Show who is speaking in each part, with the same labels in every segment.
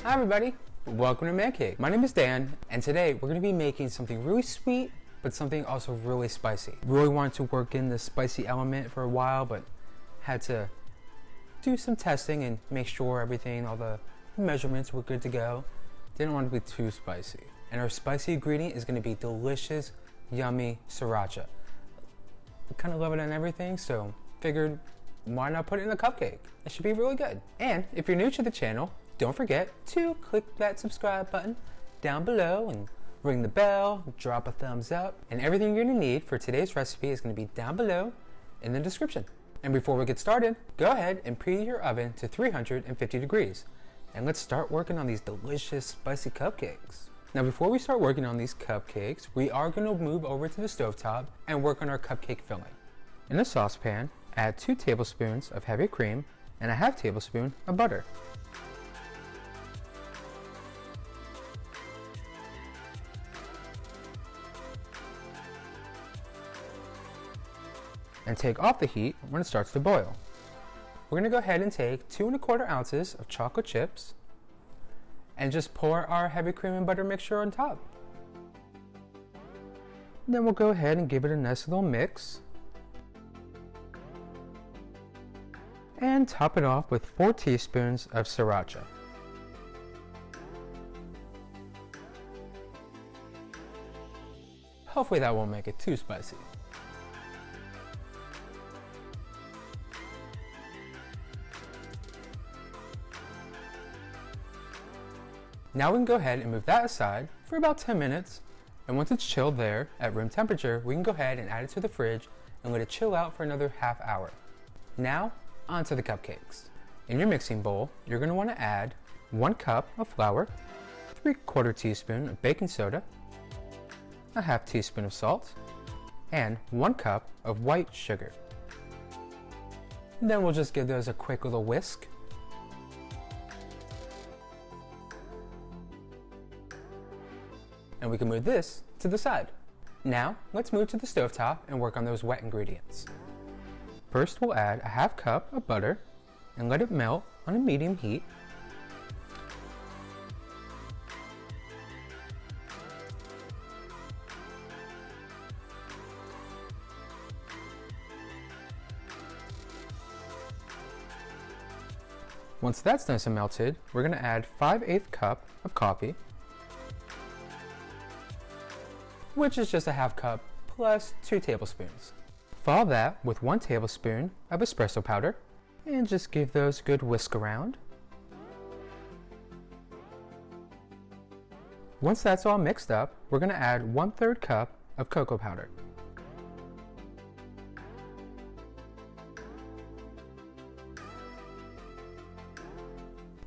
Speaker 1: Hi everybody, welcome to Man Cake. My name is Dan, and today we're going to be making something really sweet, but something also really spicy. Really wanted to work in the spicy element for a while, but had to do some testing and make sure everything, all the measurements were good to go. Didn't want to be too spicy. And our spicy ingredient is going to be delicious, yummy sriracha. I kind of love it on everything, so figured why not put it in a cupcake? It should be really good. And if you're new to the channel, don't forget to click that subscribe button down below and ring the bell, drop a thumbs up, and everything you're gonna need for today's recipe is gonna be down below in the description. And before we get started, go ahead and preheat your oven to 350 degrees. And let's start working on these delicious spicy cupcakes. Now before we start working on these cupcakes, we are gonna move over to the stovetop and work on our cupcake filling. In a saucepan, add 2 tablespoons of heavy cream and a half tablespoon of butter. And take off the heat when it starts to boil. We're going to go ahead and take 2 1/4 ounces of chocolate chips and just pour our heavy cream and butter mixture on top. Then we'll go ahead and give it a nice little mix and top it off with 4 teaspoons of sriracha. Hopefully that won't make it too spicy. Now we can go ahead and move that aside for about 10 minutes, and once it's chilled there at room temperature, we can go ahead and add it to the fridge and let it chill out for another half hour. Now, onto the cupcakes. In your mixing bowl, you're going to want to add 1 cup of flour, 3/4 teaspoon of baking soda, a half teaspoon of salt, and 1 cup of white sugar. And then we'll just give those a quick little whisk. And we can move this to the side. Now, let's move to the stovetop and work on those wet ingredients. First, we'll add a half cup of butter and let it melt on a medium heat. Once that's nice and melted, we're going to add 5/8 cup of coffee, which is just a half cup plus 2 tablespoons. Follow that with 1 tablespoon of espresso powder and just give those a good whisk around. Once that's all mixed up, we're going to add 1/3 cup of cocoa powder.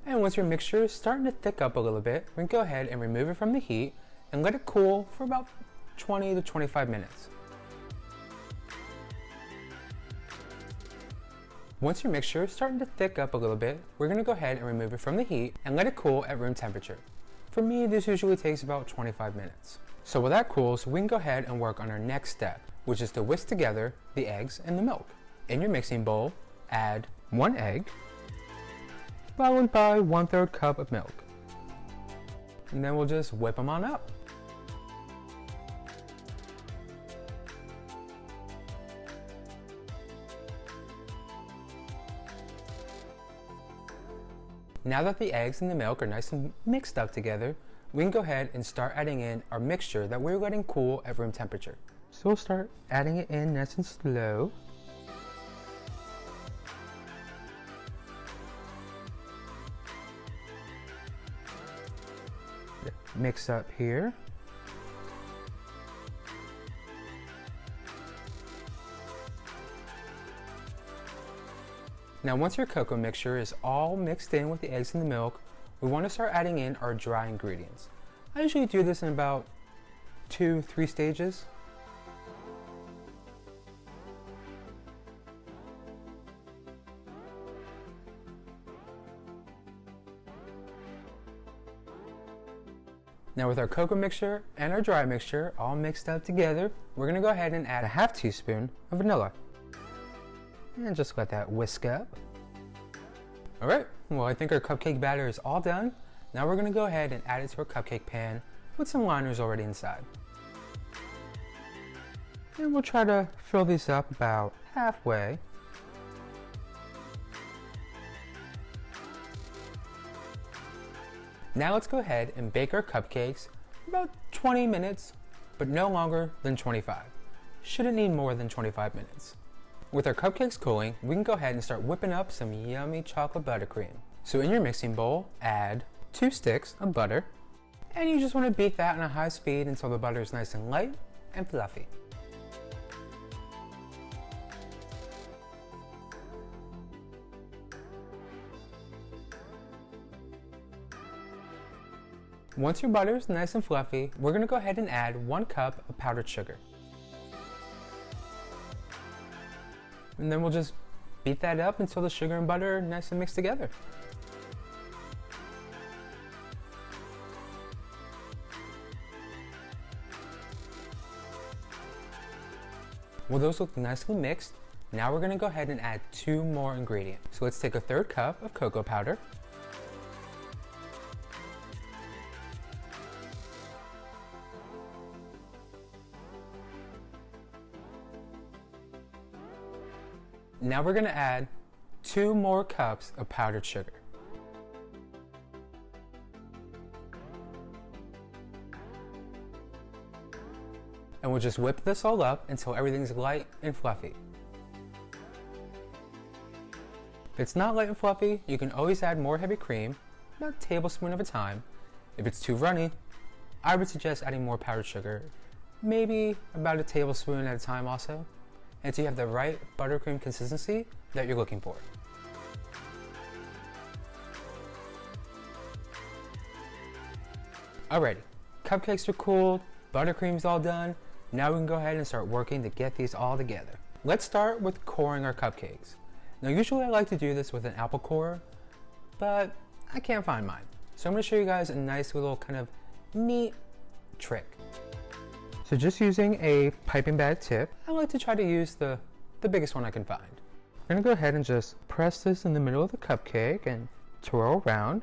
Speaker 1: And once your mixture is starting to thick up a little bit, we can go ahead and remove it from the heat and let it cool for about 20 to 25 minutes. Once your mixture is starting to thick up a little bit, we're going to go ahead and remove it from the heat and let it cool at room temperature. For me, this usually takes about 25 minutes. So while that cools, we can go ahead and work on our next step, which is to whisk together the eggs and the milk. In your mixing bowl, add 1 egg, followed by 1/3 cup of milk. And then we'll just whip them on up. Now that the eggs and the milk are nice and mixed up together, we can go ahead and start adding in our mixture that we're letting cool at room temperature. So we'll start adding it in nice and slow. Mix up here. Now once your cocoa mixture is all mixed in with the eggs and the milk, we want to start adding in our dry ingredients. I usually do this in about 2-3 stages. Now with our cocoa mixture and our dry mixture all mixed up together, we're going to go ahead and add a half teaspoon of vanilla. And just let that whisk up. Alright, well I think our cupcake batter is all done. Now we're gonna go ahead and add it to our cupcake pan with some liners already inside. And we'll try to fill these up about halfway. Now let's go ahead and bake our cupcakes about 20 minutes, but no longer than 25. Shouldn't need more than 25 minutes. With our cupcakes cooling, we can go ahead and start whipping up some yummy chocolate buttercream. So in your mixing bowl, add 2 sticks of butter, and you just want to beat that on a high speed until the butter is nice and light and fluffy. Once your butter is nice and fluffy, we're going to go ahead and add 1 cup of powdered sugar. And then we'll just beat that up until the sugar and butter are nice and mixed together. Well, those look nicely mixed. Now we're going to go ahead and add 2 more ingredients. So let's take a 1/3 cup of cocoa powder. Now we're going to add 2 more cups of powdered sugar. And we'll just whip this all up until everything's light and fluffy. If it's not light and fluffy, you can always add more heavy cream, about a tablespoon at a time. If it's too runny, I would suggest adding more powdered sugar, maybe about a tablespoon at a time also, until you have the right buttercream consistency that you're looking for. Alrighty, cupcakes are cooled, buttercream's all done. Now we can go ahead and start working to get these all together. Let's start with coring our cupcakes. Now usually I like to do this with an apple corer, but I can't find mine. So I'm going to show you guys a nice little kind of neat trick. So just using a piping bag tip, I like to try to use the biggest one I can find. I'm going to go ahead and just press this in the middle of the cupcake and twirl around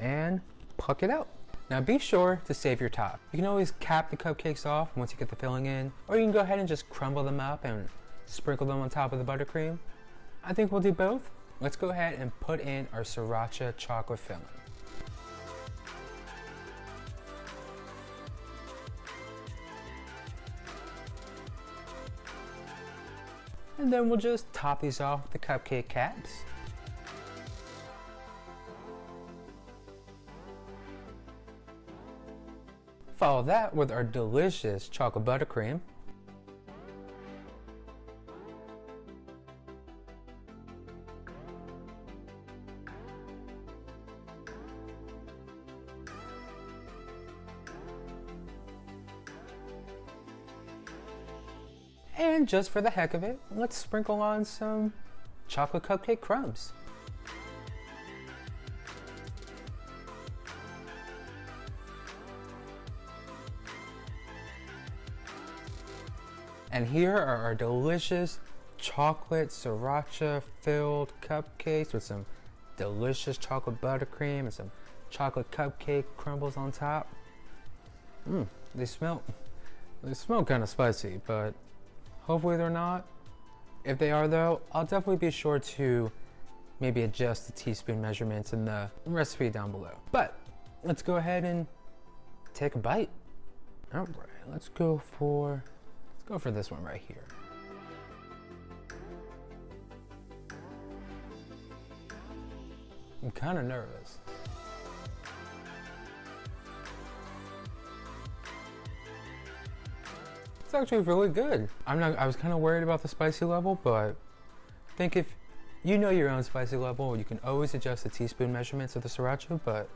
Speaker 1: and pluck it out. Now be sure to save your top. You can always cap the cupcakes off once you get the filling in, or you can go ahead and just crumble them up and sprinkle them on top of the buttercream. I think we'll do both. Let's go ahead and put in our Sriracha chocolate filling. And then we'll just top these off with the cupcake caps. Follow that with our delicious chocolate buttercream. And just for the heck of it, let's sprinkle on some chocolate cupcake crumbs. And here are our delicious chocolate Sriracha filled cupcakes with some delicious chocolate buttercream and some chocolate cupcake crumbles on top. They smell kind of spicy, but hopefully they're not. If they are though, I'll definitely be sure to maybe adjust the teaspoon measurements in the recipe down below. But let's go ahead and take a bite. All right, let's go for this one right here. I'm kind of nervous. It's actually really good. I was kind of worried about the spicy level, but I think if you know your own spicy level, you can always adjust the teaspoon measurements of the Sriracha, but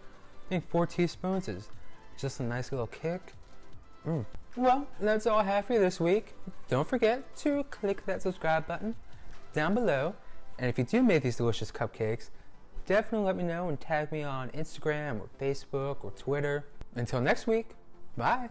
Speaker 1: I think 4 teaspoons is just a nice little kick. Well, that's all I have for you this week. Don't forget to click that subscribe button down below. And if you do make these delicious cupcakes, definitely let me know and tag me on Instagram or Facebook or Twitter. Until next week, bye.